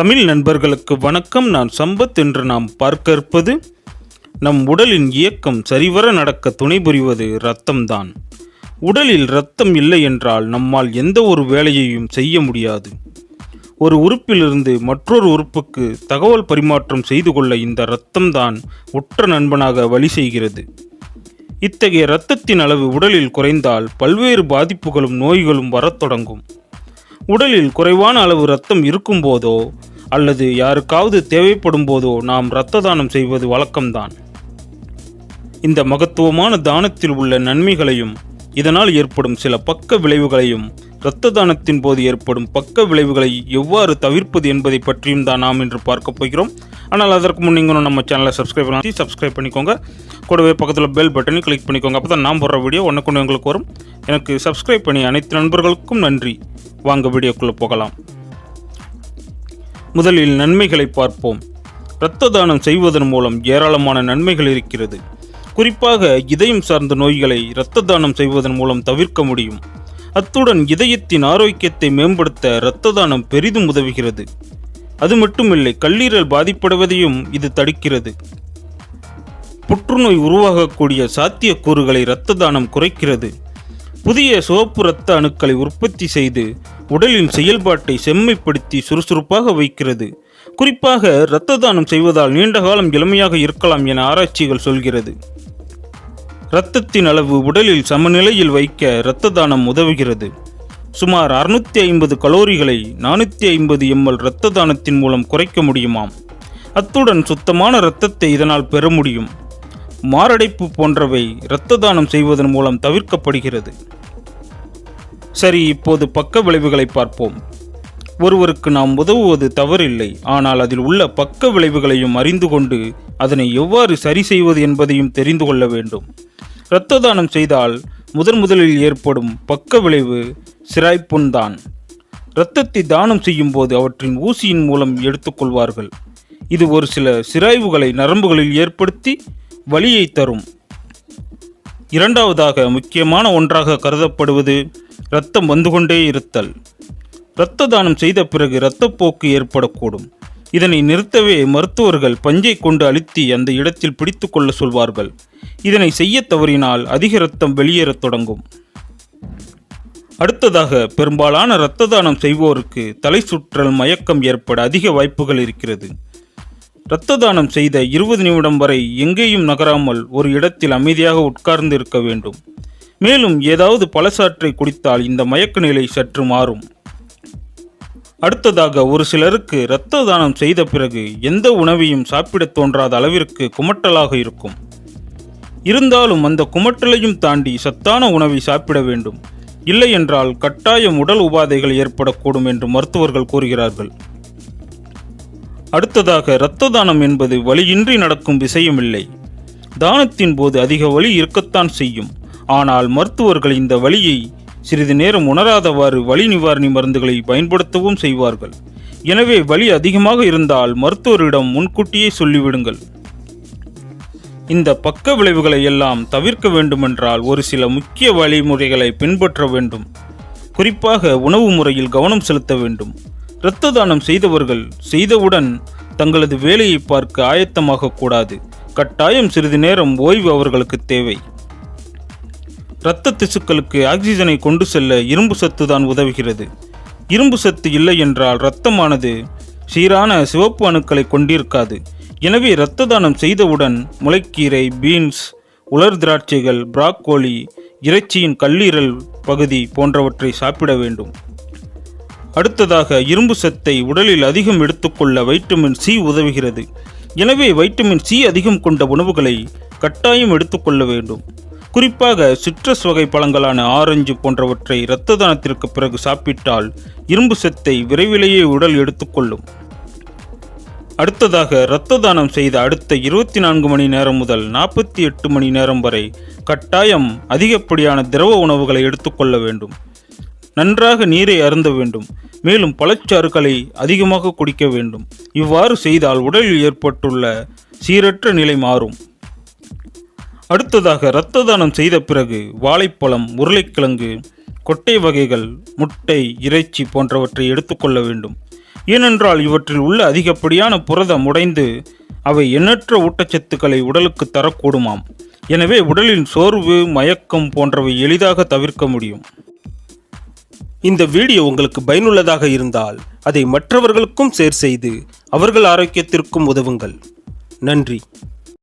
தமிழ் நண்பர்களுக்கு வணக்கம். நான் சம்பத். என்று நாம் பார்க்க இருப்பது, நம் உடலின் இயக்கம் சரிவர நடக்க துணை புரிவது இரத்தம்தான். உடலில் இரத்தம் இல்லை என்றால் நம்மால் எந்த ஒரு வேலையையும் செய்ய முடியாது. ஒரு உறுப்பிலிருந்து மற்றொரு உறுப்புக்கு தகவல் பரிமாற்றம் செய்து கொள்ள இந்த இரத்தம்தான் உற்ற நண்பனாக வழி செய்கிறது. இத்தகைய இரத்தத்தின் அளவு உடலில் குறைந்தால் பல்வேறு பாதிப்புகளும் நோய்களும் வரத் தொடங்கும். உடலில் குறைவான அளவு இரத்தம் இருக்கும் போதோ அல்லது யாருக்காவது தேவைப்படும் போதோ நாம் இரத்த தானம் செய்வது வழக்கம்தான். இந்த மகத்துவமான தானத்தில் உள்ள நன்மைகளையும் இதனால் ஏற்படும் சில பக்க விளைவுகளையும், இரத்த தானத்தின் போது ஏற்படும் பக்க விளைவுகளை எவ்வாறு தவிர்ப்பது என்பதை பற்றியும் தான் நாம் இன்று பார்க்க போகிறோம். ஆனால் அதற்கு முன் நீங்களும் நம்ம சேனலை சப்ஸ்கிரைப் பண்ணிக்கோங்க. கூடவே பக்கத்தில் பெல் பட்டனை கிளிக் பண்ணிக்கோங்க. அப்போ தான் நான் போடுற வீடியோ ஒன்றுக்கு எங்களுக்கு வரும். எனக்கு சப்ஸ்கிரைப் பண்ணி அனைத்து நண்பர்களுக்கும் நன்றி. வாங்க வீடியோக்குள்ளே போகலாம். முதலில் நன்மைகளை பார்ப்போம். இரத்த தானம் செய்வதன் மூலம் ஏராளமான நன்மைகள் இருக்கிறது. குறிப்பாக இதயம் சார்ந்த நோய்களை இரத்த தானம் செய்வதன் மூலம் தவிர்க்க முடியும். அத்துடன் இதயத்தின் ஆரோக்கியத்தை மேம்படுத்த இரத்த தானம் பெரிதும் உதவுகிறது. அது மட்டுமில்லை, கல்லீரல் பாதிப்படைவதையும் இது தடுக்கிறது. புற்றுநோய் உருவாகக்கூடிய சாத்தியக்கூறுகளை இரத்த தானம் குறைக்கிறது. புதிய சிவப்பு இரத்த அணுக்களை உற்பத்தி செய்து உடலின் செயல்பாட்டை செம்மைப்படுத்தி சுறுசுறுப்பாக வைக்கிறது. குறிப்பாக இரத்த தானம் செய்வதால் நீண்ட காலம் இளமையாக இருக்கலாம் என ஆராய்ச்சிகள் சொல்கிறது. இரத்தத்தின் அளவு உடலில் சமநிலையில் வைக்க இரத்த தானம் உதவுகிறது. சுமார் 650 கலோரிகளை 450 ml இரத்த தானத்தின் மூலம் குறைக்க முடியுமாம். அத்துடன் சுத்தமான இரத்தத்தை இதனால் பெற முடியும். மாரடைப்பு போன்றவை இரத்த தானம் செய்வதன் மூலம் தவிர்க்கப்படுகிறது. சரி, இப்போது பக்க விளைவுகளை பார்ப்போம். ஒருவருக்கு நாம் உதவுவது தவறில்லை, ஆனால் அதில் உள்ள பக்க விளைவுகளையும் அறிந்து கொண்டு அதனை எவ்வாறு சரி செய்வது என்பதையும் தெரிந்து கொள்ள வேண்டும். இரத்த தானம் செய்தால் முதலில் ஏற்படும் பக்க விளைவு சிராய்ப்புண் தான். இரத்தத்தை தானம் செய்யும் போது அவற்றின் ஊசியின் மூலம் எடுத்துக்கொள்வார்கள். இது ஒரு சில சிராய்வுகளை நரம்புகளில் ஏற்படுத்தி வலியை தரும். இரண்டாவதாக முக்கியமான ஒன்றாக கருதப்படுவது இரத்தம் வந்து கொண்டே இருத்தல். இரத்த தானம் செய்த பிறகு இரத்தப்போக்கு ஏற்படக்கூடும். இதனை நிறுத்தவே மருத்துவர்கள் பஞ்சை கொண்டு அழுத்தி அந்த இடத்தில் பிடித்து கொள்ள சொல்வார்கள். இதனை செய்ய தவறினால் அதிக இரத்தம் வெளியேறத் தொடங்கும். அடுத்ததாக, பெரும்பாலான இரத்த தானம் செய்வோருக்கு தலை சுற்றல், மயக்கம் ஏற்பட அதிக வாய்ப்புகள் இருக்கிறது. இரத்த தானம் செய்த 20 நிமிடம் வரை எங்கேயும் நகராமல் ஒரு இடத்தில் அமைதியாக உட்கார்ந்து இருக்க வேண்டும். மேலும் ஏதாவது பழச்சாற்றை குடித்தால் இந்த மயக்க நிலை சற்று மாறும். அடுத்ததாக, ஒரு சிலருக்கு இரத்த தானம் செய்த பிறகு எந்த உணவையும் சாப்பிட தோன்றாத அளவிற்கு குமட்டலாக இருக்கும். இருந்தாலும் அந்த குமட்டலையும் தாண்டி சத்தான உணவை சாப்பிட வேண்டும். இல்லை என்றால் கட்டாயம் உடல் உபாதைகள் ஏற்படக்கூடும் என்று மருத்துவர்கள் கூறுகிறார்கள். அடுத்ததாக, இரத்த தானம் என்பது வலியின்றி நடக்கும் விஷயமில்லை. தானத்தின் போது அதிக வலி இருக்கத்தான் செய்யும். ஆனால் மருத்துவர்கள் இந்த வலியை சிறிது நேரம் உணராதவாறு வலி நிவாரணி மருந்துகளை பயன்படுத்தவும் செய்வார்கள். எனவே வலி அதிகமாக இருந்தால் மருத்துவரிடம் முன்கூட்டியே சொல்லிவிடுங்கள். இந்த பக்க விளைவுகளை எல்லாம் தவிர்க்க வேண்டுமென்றால் ஒரு சில முக்கிய வழிமுறைகளை பின்பற்ற வேண்டும். குறிப்பாக உணவு முறையில் கவனம் செலுத்த வேண்டும். இரத்த தானம் செய்தவர்கள் செய்தவுடன் தங்களது வேலையை பார்க்க ஆயத்தமாக கூடாது. கட்டாயம் சிறிது நேரம் ஓய்வு அவர்களுக்கு தேவை. இரத்த திசுக்களுக்கு ஆக்சிஜனை கொண்டு செல்ல இரும்பு சத்து தான் உதவுகிறது. இரும்பு சத்து இல்லை என்றால் இரத்தமானது சீரான சிவப்பு அணுக்களை கொண்டிருக்காது. எனவே இரத்த தானம் செய்தவுடன் முளைக்கீரை, பீன்ஸ், உலர் திராட்சைகள், பிராக்கோலி, இறைச்சியின் கல்லீரல் பகுதி போன்றவற்றை சாப்பிட வேண்டும். அடுத்ததாக, இரும்பு சத்தை உடலில் அதிகம் எடுத்துக்கொள்ள வைட்டமின் சி உதவுகிறது. எனவே வைட்டமின் சி அதிகம் கொண்ட உணவுகளை கட்டாயம் எடுத்துக்கொள்ள வேண்டும். குறிப்பாக சிட்ரஸ் வகை பழங்களான ஆரஞ்சு போன்றவற்றை இரத்த தானத்திற்கு பிறகு சாப்பிட்டால் இரும்பு சத்தை விரைவிலேயே உடல் எடுத்துக்கொள்ளும். அடுத்ததாக, இரத்த தானம் செய்த அடுத்த 24 மணி நேரம் முதல் 48 மணி நேரம் வரை கட்டாயம் அதிகப்படியான திரவ உணவுகளை எடுத்துக்கொள்ள வேண்டும். நன்றாக நீரை அருந்த வேண்டும். மேலும் பழச்சாறுகளை அதிகமாக குடிக்க வேண்டும். இவ்வாறு செய்தால் உடலில் ஏற்பட்டுள்ள சீரற்ற நிலை மாறும். அடுத்ததாக, இரத்த தானம் செய்த பிறகு வாழைப்பழம், உருளைக்கிழங்கு, கொட்டை வகைகள், முட்டை, இறைச்சி போன்றவற்றை எடுத்துக்கொள்ள வேண்டும். ஏனென்றால் இவற்றில் உள்ள அதிகப்படியான புரதம் உடைந்து அவை எண்ணற்ற ஊட்டச்சத்துக்களை உடலுக்கு தரக்கூடுமாம். எனவே உடலின் சோர்வு, மயக்கம் போன்றவை எளிதாக தவிர்க்க முடியும். இந்த வீடியோ உங்களுக்கு பயனுள்ளதாக இருந்தால் அதை மற்றவர்களுக்கும் ஷேர் செய்து அவர்கள் ஆரோக்கியத்திற்கும் உதவுங்கள். நன்றி.